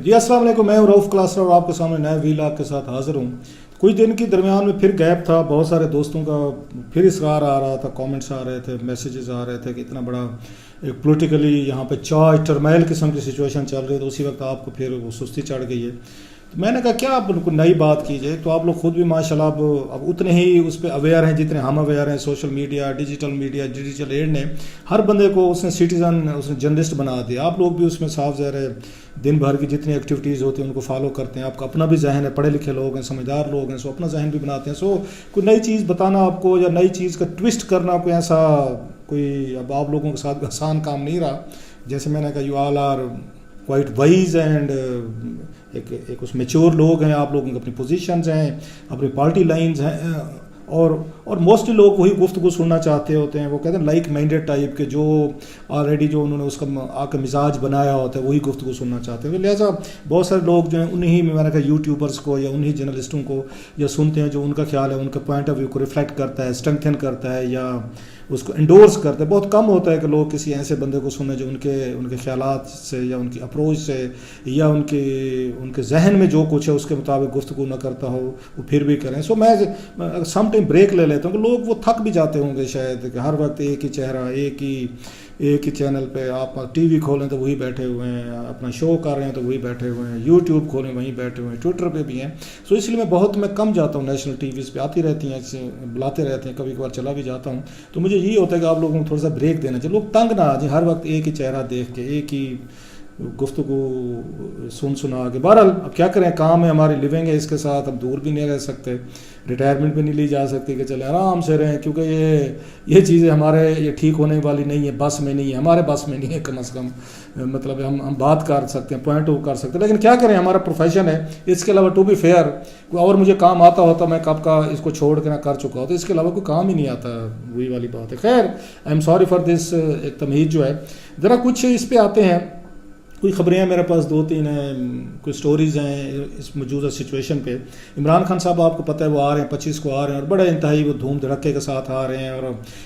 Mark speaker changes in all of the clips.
Speaker 1: جی السلام علیکم، میں رؤف کلاسر اور آپ کے سامنے نئے ویلاگ کے ساتھ حاضر ہوں۔ کچھ دن کے درمیان میں پھر گیپ تھا، بہت سارے دوستوں کا پھر اصرار آ رہا تھا، کامنٹس آ رہے تھے، میسیجز آ رہے تھے کہ اتنا بڑا ایک پولیٹیکلی یہاں پہ ٹرمائل قسم کی سچویشن چل رہی ہے، تو اسی وقت آپ کو پھر وہ سستی چڑھ گئی ہے۔ تو میں نے کہا کیا آپ کو نئی بات کیجیے، تو آپ لوگ خود بھی ماشاءاللہ اب اتنے ہی اس پہ اویئر ہیں جتنے ہم اویئر ہیں۔ سوشل میڈیا، ڈیجیٹل ایڈ نے ہر بندے کو اس نے سٹیزن، اس نے جرنلسٹ بنا دیا۔ آپ لوگ بھی اس میں صاف ظاہر ہے دن بھر کی جتنی ایکٹیویٹیز ہوتی ہیں ان کو فالو کرتے ہیں۔ آپ کا اپنا بھی ذہن ہے، پڑھے لکھے لوگ ہیں، سمجھدار لوگ ہیں، سو اپنا ذہن بھی بناتے ہیں۔ سو کوئی نئی چیز بتانا آپ کو یا نئی چیز کا ٹوسٹ کرنا کوئی ایسا کوئی اب آپ لوگوں کے ساتھ آسان کام نہیں رہا۔ جیسے میں نے کہا you all are quite wise and ایک اس میچور لوگ ہیں، آپ لوگوں کی اپنی پوزیشنز ہیں، اپنی پارٹی لائنز ہیں، اور موسٹلی لوگ وہی گفتگو سننا چاہتے ہوتے ہیں۔ وہ کہتے ہیں لائک مائنڈیڈ ٹائپ کے، جو آلریڈی جو انہوں نے اس کا آ کے مزاج بنایا ہوتا ہے وہی گفتگو سننا چاہتے ہیں۔ لہٰذا بہت سارے لوگ جو ہیں انہی میں نے کہا یوٹیوبرس کو یا انہی جرنلسٹوں کو یا سنتے ہیں جو ان کا خیال ہے، ان کا پوائنٹ آف ویو کو ریفلیکٹ کرتا ہے، اسٹرنگتھن کرتا ہے یا اس کو انڈورس کرتے ہیں۔ بہت کم ہوتا ہے کہ لوگ کسی ایسے بندے کو سنیں جو ان کے خیالات سے یا ان کی اپروچ سے یا ان کے ذہن میں جو کچھ ہے اس کے مطابق گفتگو نہ کرتا ہو، وہ پھر بھی کریں۔ سو میں سم ٹائم بریک لے لیتا ہوں کہ لوگ وہ تھک بھی جاتے ہوں گے شاید، کہ ہر وقت ایک ہی چہرہ، ایک ہی چینل پہ آپ ٹی وی کھولیں تو وہی بیٹھے ہوئے ہیں، اپنا شو کر رہے ہیں تو وہی بیٹھے ہوئے ہیں، یوٹیوب کھولیں وہیں بیٹھے ہوئے ہیں، ٹویٹر پہ بھی ہیں۔ سو اس لیے میں کم جاتا ہوں، نیشنل ٹی ویز پہ آتی رہتی ہیں، بلاتے رہتے ہیں، کبھی کبھار چلا بھی جاتا ہوں۔ تو مجھے یہی ہوتا ہے کہ آپ لوگوں کو تھوڑا سا بریک دینا چاہیے، لوگ تنگ نہ آ جائیں ہر وقت ایک ہی چہرہ دیکھ کے، ایک ہی گفتگو سنا کے۔ بہرحال اب کیا کریں، کام ہے ہماری، لیونگ ہے، اس کے ساتھ اب دور بھی نہیں رہ سکتے، ریٹائرمنٹ بھی نہیں لی جا سکتی کہ چلیں آرام سے رہیں، کیونکہ یہ چیزیں ہمارے یہ ٹھیک ہونے والی نہیں ہے، بس میں نہیں ہے، ہمارے بس میں نہیں ہے کم از کم۔ مطلب ہم بات کر سکتے ہیں، پوائنٹ آؤٹ کر سکتے ہیں، لیکن کیا کریں ہمارا پروفیشن ہے۔ اس کے علاوہ ٹو بی فیئر اور مجھے کام آتا ہوتا میں کب کا اس کو چھوڑ کے نہ کر چکا ہوتا، اس کے علاوہ کوئی کام ہی نہیں آتا، وہی والی بات ہے۔ خیر I am sorry for this, ایک تمہید جو ہے ذرا کچھ اس پہ آتے ہیں۔ کوئی خبریں ہیں میرے پاس، 2-3 ہیں، کوئی سٹوریز ہیں اس موجودہ سچویشن پہ۔ عمران خان صاحب آپ کو پتہ ہے وہ آ رہے ہیں، 25 کو آ رہے ہیں، اور بڑے انتہائی وہ دھوم دھڑکے کے ساتھ آ رہے ہیں، اور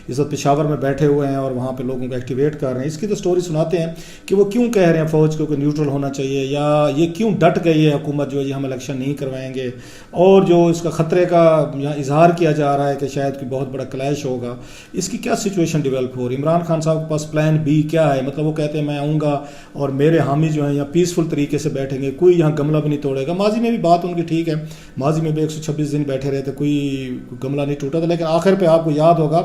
Speaker 1: اس وقت پشاور میں بیٹھے ہوئے ہیں اور وہاں پہ لوگوں کو ایکٹیویٹ کر رہے ہیں۔ اس کی تو سٹوری سناتے ہیں کہ وہ کیوں کہہ رہے ہیں فوج کو کہ نیوٹرل ہونا چاہیے، یا یہ کیوں ڈٹ گئی ہے حکومت جو ہے ہم الیکشن نہیں کروائیں گے، اور جو اس کا خطرے کا یہاں اظہار کیا جا رہا ہے کہ شاید کوئی بہت بڑا کلیش ہوگا، اس کی کیا سچویشن ڈیولپ ہو رہی ہے۔ عمران خان صاحب کے پاس پلان بی کیا ہے؟ مطلب وہ کہتے ہیں میں آؤں گا اور میرے حامی جو ہیں یا پیسفل طریقے سے بیٹھیں گے، کوئی یہاں گملہ بھی نہیں توڑے گا۔ ماضی میں بھی بات ان کی ٹھیک ہے، ماضی میں بھی 126 دن بیٹھے رہے تھے، کوئی گملہ نہیں ٹوٹا تھا، لیکن آخر پہ آپ کو یاد ہوگا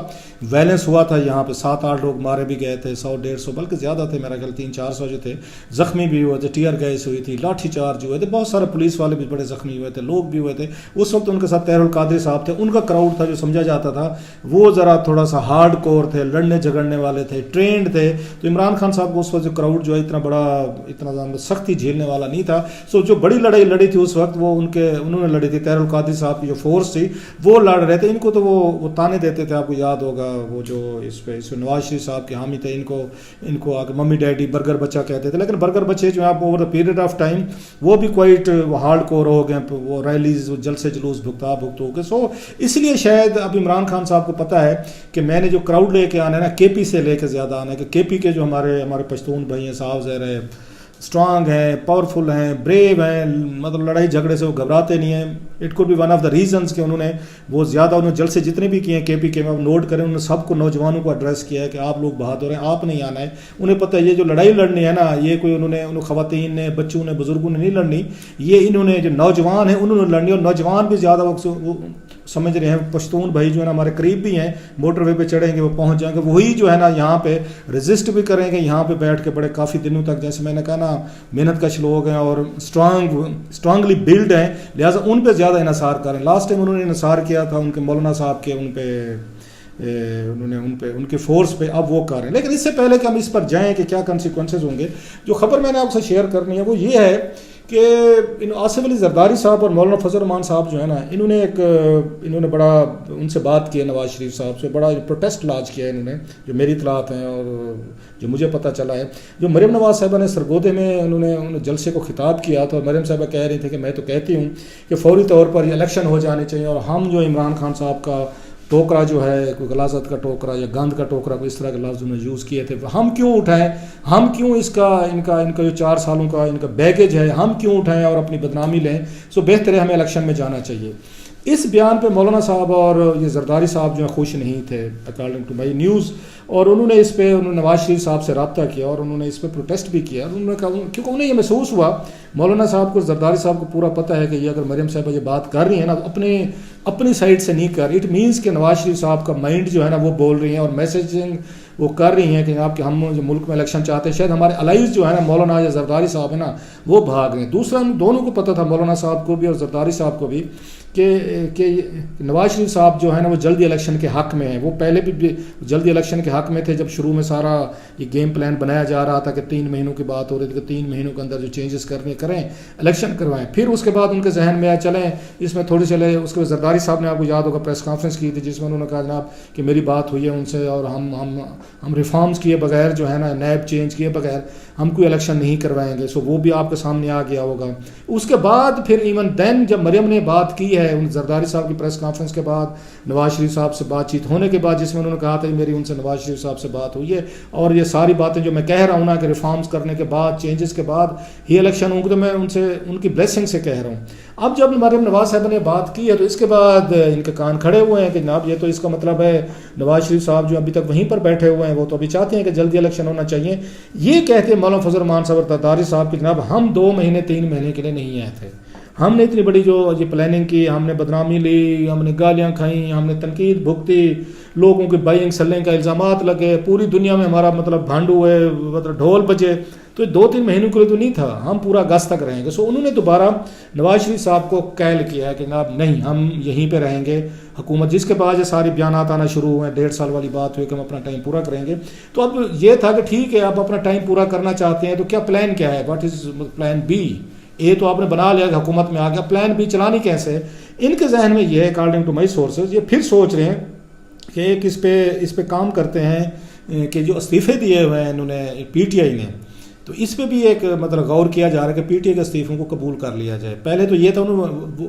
Speaker 1: ویلنس ہوا تھا، یہاں پہ 7-8 لوگ مارے بھی گئے تھے، 100-150 بلکہ زیادہ تھے، میرا خیال 300-400 جو تھے زخمی بھی ہوئے تھے، ٹیئر گیس ہوئی تھی، لاٹھی چارج ہوئے تھے، بہت سارے پولیس والے بھی بڑے زخمی ہوئے تھے، لوگ بھی ہوئے تھے۔ اس وقت ان کے ساتھ طاہر القادری صاحب تھے، ان کا کراؤڈ تھا جو سمجھا جاتا تھا وہ ذرا تھوڑا سا ہارڈ کور تھے، لڑنے جھگڑنے والے تھے، ٹرینڈ تھے۔ تو عمران خان صاحب کو اس وقت جو کراؤڈ جو ہے اتنا سختی جھیلنے والا نہیں تھا۔ سو جو بڑی لڑائی لڑی تھی اس وقت وہ انہوں نے لڑی تھی، طاہر القادری صاحب کی جو فورس تھی وہ لڑ رہے تھے۔ ان کو تو وہ تانے دیتے تھے، آپ کو یاد ہوگا وہ جو اس پہ نواز شریف صاحب کے حامی تھے، ان کو آگے ممی ڈیڈی برگر بچہ کہتے تھے، لیکن برگر بچے جو ہیں آپ over the period of time وہ بھی کوائٹ ہارڈ کور ہو گئے، وہ ریلیز جلسے جلوس بھگتا ہو گئے۔ سو اس لیے شاید اب عمران خان صاحب کو پتہ ہے کہ میں نے جو کراؤڈ لے کے آنا ہے نا، کے پی سے لے کے زیادہ آنا ہے، کہ کے پی کے جو ہمارے پشتون بھائی ہیں، صاحب ظاہر ہے اسٹرانگ ہیں، پاورفل ہیں، بریو ہیں، مطلب لڑائی جھگڑے سے وہ گھبراتے نہیں ہیں۔ It could be one of the reasons کہ انہوں نے جلسے جتنے بھی کیے ہیں کے پی کے میں نوٹ کریں، انہوں نے سب کو نوجوانوں کو ایڈریس کیا ہے کہ آپ لوگ بہادر ہیں، آپ نہیں آنا ہے۔ انہیں پتہ ہے یہ جو لڑائی لڑنی ہے نا، یہ کوئی انہوں خواتین نے، بچوں نے، بزرگوں نے نہیں لڑنی، یہ انہوں نے جو نوجوان ہیں انہوں نے لڑنی، اور نوجوان بھی زیادہ وقت سمجھ رہے ہیں پشتون بھائی جو ہے نا ہمارے قریب بھی ہیں، موٹر وے پہ چڑھیں گے وہ پہنچ جائیں گے، وہی جو ہے نا یہاں پہ ریزسٹ بھی کریں گے، یہاں پہ بیٹھ کے بڑے کافی دنوں تک، جیسے میں نے کہا نا محنت کش لوگ ہیں اور اسٹرانگلی بلڈ ہیں، لہٰذا ان پہ زیادہ انحصار کریں۔ لاسٹ ٹائم انہوں نے انحصار کیا تھا ان کے مولانا صاحب کے ان کے فورس پہ، اب وہ کر رہے ہیں۔ لیکن اس سے پہلے کہ ہم اس پر جائیں کہ کیا کنسیکوینسز ہوں گے، جو خبر میں نے آپ سے شیئر کرنی ہے وہ یہ ہے کہ آصف علی زرداری صاحب اور مولانا فضل الرحمان صاحب جو ہے نا، انہوں نے بڑا ان سے بات کی ہے، نواز شریف صاحب سے بڑا پروٹیسٹ لانچ کیا ہے انہوں نے، جو میری اطلاعات ہیں اور جو مجھے پتہ چلا ہے۔ جو مریم نواز صاحبہ نے سرگودے میں انہوں نے جلسے کو خطاب کیا تھا، اور مریم صاحبہ کہہ رہی تھی کہ میں تو کہتی ہوں کہ فوری طور پر یہ الیکشن ہو جانے چاہیے، اور ہم جو عمران خان صاحب کا ٹوکرا جو ہے کوئی غلاظت کا ٹوکرا یا گند کا ٹوکرا کوئی اس طرح کے لفظ انہوں نے یوز کیے تھے. ہم کیوں اٹھائیں, ہم کیوں ان کا جو 4 سالوں کا ان کا بیگیج ہے ہم کیوں اٹھائیں اور اپنی بدنامی لیں. سو بہتر ہے ہمیں الیکشن میں جانا چاہیے. اس بیان پہ مولانا صاحب اور یہ زرداری صاحب جو ہیں خوش نہیں تھے اکارڈنگ ٹو مائی نیوز, اور انہوں نے اس پہ نواز شریف صاحب سے رابطہ کیا اور انہوں نے اس پہ پروٹیسٹ بھی کیا. انہوں نے کہا کیونکہ انہیں یہ محسوس ہوا مولانا صاحب کو, زرداری صاحب کو پورا پتہ ہے کہ یہ اگر مریم صاحبہ یہ بات کر رہی ہیں نا اپنی سائڈ سے نہیں کر رہی, اٹ مینس کہ نواز شریف صاحب کا مائنڈ جو ہے نا وہ بول رہی ہیں اور میسیجنگ وہ کر رہی ہیں کہ جناب کہ ہم جو ملک میں الیکشن چاہتے ہیں, شاید ہمارے الائز جو ہے نا مولانا یا زرداری صاحب ہیں نا وہ بھاگ رہے ہیں. دوسرا دونوں کو پتہ تھا, مولانا صاحب کو بھی اور زرداری صاحب کو بھی, کہ نواز شریف صاحب جو ہے نا وہ جلدی الیکشن کے حق میں ہیں. وہ پہلے بھی جلدی الیکشن کے حق میں تھے جب شروع میں سارا یہ گیم پلان بنایا جا رہا تھا کہ 3 مہینوں کی بات ہو رہی تھی کہ 3 مہینوں کے اندر جو چینجز کریں الیکشن کروائیں. پھر اس کے بعد ان کے ذہن میں آیا چلیں اس میں تھوڑی چلے. اس کے بعد زرداری صاحب نے آپ کو یاد ہوگا پریس کانفرنس کی تھی جس میں انہوں نے کہا جناب کہ میری بات ہوئی ہے ان سے اور ہم ریفارمز کیے بغیر جو ہے نا نیب چینج کیے بغیر ہم کوئی الیکشن نہیں کروائیں گے. سو وہ بھی آپ کے سامنے آ گیا ہوگا. اس کے بعد پھر ایون دین جب مریم نے بات کی ہے ان زرداری صاحب کی پریس کانفرنس کے بعد نواز شریف صاحب سے بات چیت ہونے کے بعد جس میں انہوں نے کہا تھا کہ میری ان سے نواز شریف صاحب سے بات ہوئی ہے اور یہ ساری باتیں جو میں کہہ رہا ہوں نا کہ ریفارمز کرنے کے بعد چینجز کے بعد ہی الیکشن ہوں گے تو میں ان سے ان کی بلیسنگ سے کہہ رہا ہوں. اب جب مریم نواز صاحب نے بات کی ہے تو اس کے بعد ان کے کان کھڑے ہوئے ہیں کہ جناب یہ تو اس کا مطلب ہے نواز شریف صاحب جو ابھی تک وہیں پر بیٹھے ہوئے ہیں وہ تو ابھی چاہتے ہیں کہ جلدی الیکشن ہونا چاہیے. یہ کہتے ہیں مولانا فضل الرحمان صاحب زرداری صاحب کہ جناب ہم 2 مہینے 3 مہینے کے لیے نہیں آئے تھے. ہم نے اتنی بڑی جو یہ پلاننگ کی, ہم نے بدنامی لی, ہم نے گالیاں کھائیں, ہم نے تنقید بھگتی, لوگوں کی بائنگ سیلنگ کا الزامات لگے, پوری دنیا میں ہمارا مطلب بھانڈو ہوئے, مطلب ڈھول بجے. تو 2-3 مہینوں کے لیے تو نہیں تھا, ہم پورا اگست تک رہیں گے. سو انہوں نے دوبارہ نواز شریف صاحب کو کیل کیا ہے کہ جناب نہیں ہم یہیں پہ رہیں گے حکومت, جس کے بعد یہ سارے بیانات آنا شروع ہوئے, 1.5 سال والی بات ہوئی کہ ہم اپنا ٹائم پورا کریں گے. تو اب یہ تھا کہ ٹھیک ہے آپ اپنا ٹائم پورا کرنا چاہتے ہیں تو کیا پلان کیا ہے, واٹ از پلان بی. اے تو آپ نے بنا لیا کہ حکومت میں آ گیا, پلان بی چلانی کیسے. ان کے ذہن میں یہ ہے اکارڈنگ ٹو مائی سورسز, یہ پھر سوچ رہے ہیں کہ ایک اس پہ کام کرتے ہیں کہ جو استعفے دیے ہوئے ہیں انہوں نے پی ٹی آئی نے, تو اس پہ بھی ایک مطلب غور کیا جا رہا ہے کہ پی ٹی آئی کے استعفوں کو قبول کر لیا جائے. پہلے تو یہ تھا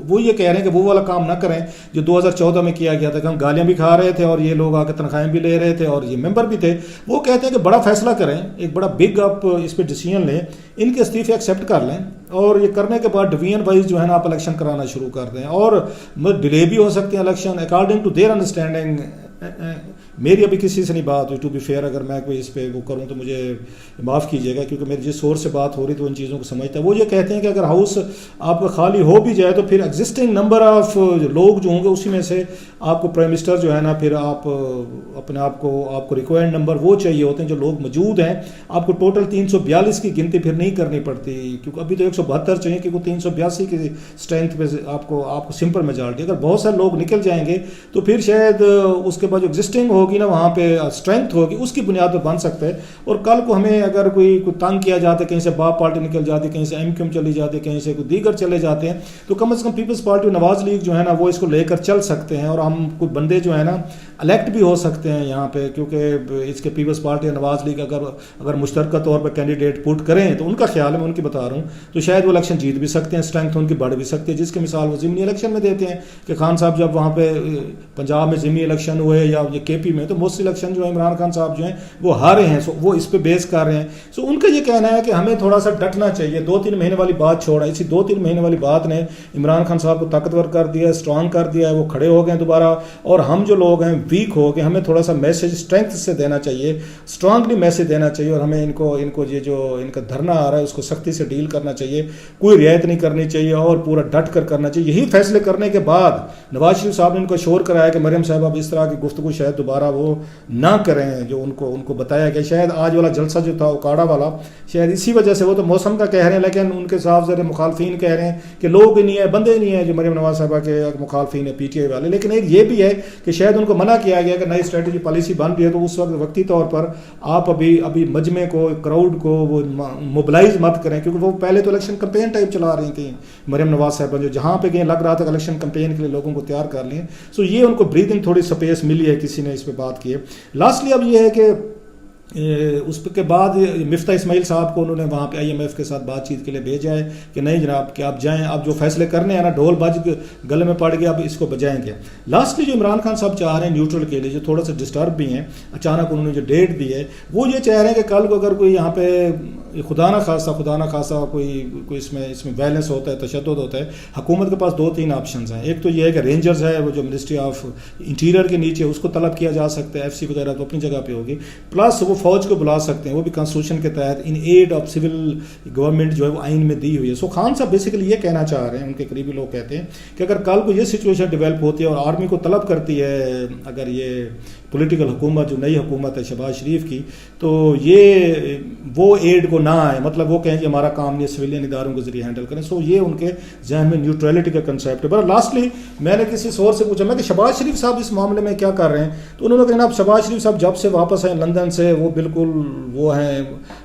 Speaker 1: وہ یہ کہہ رہے ہیں کہ وہ والا کام نہ کریں جو 2014 میں کیا گیا تھا کہ ہم گالیاں بھی کھا رہے تھے اور یہ لوگ آ کے تنخواہیں بھی لے رہے تھے اور یہ ممبر بھی تھے. وہ کہتے ہیں کہ بڑا فیصلہ کریں, ایک بڑا بگ آپ اس پہ ڈیسیجن لیں, ان کے استعفے ایکسیپٹ کر لیں اور یہ کرنے کے بعد ڈویژن وائز جو ہے نا آپ الیکشن کرانا شروع کر دیں اور ڈیلے بھی ہو سکتے ہیں election according to their understanding. میری ابھی کسی سے نہیں بات ہوئی, ٹو بی فیئر اگر میں کوئی اس پہ وہ کروں تو مجھے معاف کیجیے گا کیونکہ میری جس سورس سے بات ہو رہی تو ان چیزوں کو سمجھتا ہے. وہ یہ کہتے ہیں کہ اگر ہاؤس آپ کا خالی ہو بھی جائے تو پھر ایگزسٹنگ نمبر آف لوگ جو ہوں گے اسی میں سے آپ کو پرائم منسٹر جو ہے نا پھر آپ اپنے آپ کو ریکوائرڈ نمبر وہ چاہیے ہوتے ہیں جو لوگ موجود ہیں. آپ کو ٹوٹل 342 کی گنتی پھر نہیں کرنی پڑتی کیونکہ ابھی تو 172 چاہیے کیونکہ 382 کی اسٹرینتھ پہ آپ کو سمپل میجارٹی. اگر بہت سارے لوگ نکل جائیں گے تو پھر شاید اس کے بعد جو ایگزسٹنگ ہوگی نا وہاں پہ اسٹرینتھ ہوگی اس کی بنیاد پہ بن سکتا ہے. اور کل کو ہمیں اگر کوئی تنگ کیا جاتا ہے, کہیں سے باپ پارٹی نکل جاتی ہے, کہیں سے ایم کیو ایم چلی جاتی ہے, کہیں سے کوئی دیگر چلے جاتے ہیں, تو کم از کم پیپلز پارٹی اور نواز لیگ جو ہے نا وہ اس کو لے کر چل سکتے ہیں اور ہم کوئی بندے جو ہے نا الیکٹ بھی ہو سکتے ہیں یہاں پہ کیونکہ اس کے پیپلز پارٹی اور نواز لیگ اگر مشترکہ طور پہ کینڈیڈیٹ پٹ کریں تو ان کا خیال ہے, میں ان کی بتا رہا ہوں, تو شاید وہ الیکشن جیت بھی سکتے ہیں, اسٹرینتھ ان کی بڑھ بھی سکتی ہے. جس کی مثال وہ ضمنی الیکشن میں دیتے ہیں کہ خان صاحب جب وہاں پہ پنجاب میں ضمنی الیکشن ہوئے یا یہ کے پی میں تو موسٹ الیکشن جو ہے عمران خان صاحب جو ہیں وہ ہارے ہیں. سو وہ اس پہ بیس کر رہے ہیں. سو ان کا یہ کہنا ہے کہ ہمیں تھوڑا سا ڈٹنا چاہیے. 2-3 مہینے والی بات چھوڑا, اسی 2-3 مہینے والی بات نے عمران خان صاحب کو طاقتور کر دیا, اسٹرانگ کر دیا ہے, وہ کھڑے ہو گئے دوبارہ. اور ہم جو لوگ ہیں ویک ہو گئے, ہمیں تھوڑا سا میسج اسٹرینتھ سے دینا چاہیے, اسٹرانگلی میسج دینا چاہیے اور ہمیں ان کو یہ جو ان کا دھرنا آ رہا ہے اس کو سختی سے ڈیل کرنا چاہیے, کوئی رعایت نہیں کرنی چاہیے اور پورا ڈٹ کر کرنا چاہیے. یہی فیصلے کرنے کے بعد نواز شریف صاحب نے ان کو شور کرایا کہ مریم صاحب اب اس طرح کی گفتگو شاید دوبارہ وہ نہ کریں جو ان کو بتایا کہ شاید آج والا جلسہ جو تھا اوکاڑا والا شاید اسی وجہ سے, وہ تو موسم کا کہہ رہے ہیں لیکن ان کے صاحب ذرا مخالفین کہہ رہے ہیں کہ لوگ ہی نہیں ہیں, بندے نہیں ہیں جو مریم نواز صاحبہ کے مخالفین ہیں پی ٹی آئی والے. لیکن ایک یہ بھی ہے کہ شاید ان کو منع کیا گیا کہ نئی اسٹریٹجی پالیسی بن رہی ہے تو اس وقت وقتی طور پر آپ ابھی مجمع کو کراؤڈ کو وہ موبلائز مت کریں کیونکہ وہ پہلے تو الیکشن کمپین ٹائپ چلا رہی تھیں مریم نواز صاحبہ جو جہاں پہ گئے لگ رہا تھا کہ الیکشن کمپین کے لیے لوگوں کو تیار کر لیں. سو یہ ان کو بریدنگ تھوڑی سپیس ملی ہے, کسی نے اس پہ بات کی ہے. لاسٹلی اب یہ ہے کہ اس کے بعد مفتاح اسماعیل صاحب کو انہوں نے وہاں پہ IMF کے ساتھ بات چیت کے لیے بھیجا ہے کہ نہیں جناب کہ آپ جائیں، آپ جو فیصلے کرنے ہیں نا ڈھول باج گلے میں پڑ گیا، اب اس کو بجائیں گے۔ لاسٹلی جو عمران خان صاحب چاہ رہے ہیں نیوٹرل کے لیے، جو تھوڑا سا ڈسٹرب بھی ہیں، اچانک انہوں نے جو ڈیٹ دی ہے وہ یہ چاہ رہے ہیں کہ کل کو اگر کوئی یہاں پہ خدا نہ خاصا کوئی اس میں وائلنس ہوتا ہے، تشدد ہوتا ہے، حکومت کے پاس 2-3 آپشنز ہیں۔ ایک تو یہ ہے کہ رینجرز ہے وہ جو منسٹری آف انٹیریئر کے نیچے، اس کو طلب کیا جا سکتا ہے، FC وغیرہ تو اپنی جگہ پہ ہوگی، پلس وہ فوج کو بلا سکتے ہیں، وہ بھی کانسٹیٹیوشن کے تحت ان ایڈ آف سول گورنمنٹ جو ہے وہ آئین میں دی ہوئی ہے۔ سو خان صاحب بیسیکلی یہ کہنا چاہ رہے ہیں، ان کے قریبی لوگ کہتے ہیں کہ اگر کل کو یہ سچویشن ڈیولپ ہوتی ہے اور آرمی کو طلب کرتی ہے اگر یہ پولیٹیکل حکومت جو نئی حکومت ہے شہباز شریف کی، تو یہ وہ ایڈ کو نہ آئے، مطلب وہ کہیں کہ ہمارا کام نہیں سویلین اداروں کے ذریعے ہینڈل کریں۔ سو یہ ان کے ذہن میں نیوٹرلٹی کا کنسیپٹ ہے۔ بٹ لاسٹلی میں نے کسی سورس سے پوچھا میں کہ شہباز شریف صاحب اس معاملے میں کیا کر رہے ہیں، تو انہوں نے کہا جناب شہباز شریف صاحب جب سے واپس آئے لندن سے وہ بالکل وہ ہیں،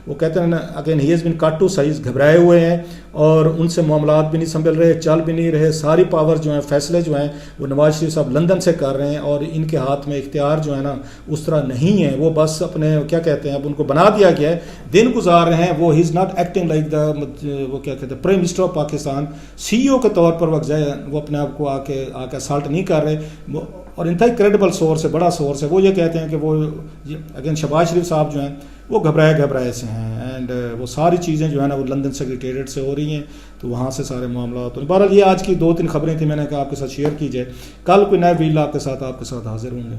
Speaker 1: وہ کہتے ہیں نا again he has been cut to size, گھبرائے ہوئے ہیں اور ان سے معاملات بھی نہیں سنبھل رہے، چل بھی نہیں رہے، ساری پاور جو ہیں فیصلے جو ہیں وہ نواز شریف صاحب لندن سے کر رہے ہیں اور ان کے ہاتھ میں اختیار جو ہے نا اس طرح نہیں ہے، وہ بس اپنے کیا کہتے ہیں اب ان کو بنا دیا گیا ہے، دن گزار رہے ہیں، وہ he is not acting like the وہ کیا کہتے ہیں prime minister of Pakistan, CEO کے طور پر وہ اپنے آپ کو آ کے اسالٹ نہیں کر رہے، اور انتہائی کریڈیبل سورس ہے، بڑا سورس ہے، وہ یہ کہتے ہیں کہ وہ اگین شہباز شریف صاحب جو ہیں وہ گھبرائے سے ہیں، اینڈ وہ ساری چیزیں جو ہے نا وہ لندن سیکریٹریٹ سے ہو رہی ہیں، تو وہاں سے سارے معاملات۔ بہرحال یہ آج کی 2-3 خبریں تھیں، میں نے کہا آپ کے ساتھ شیئر کی جائے، کل کوئی نئے ویلا کے ساتھ آپ کے ساتھ حاضر ہوں گے۔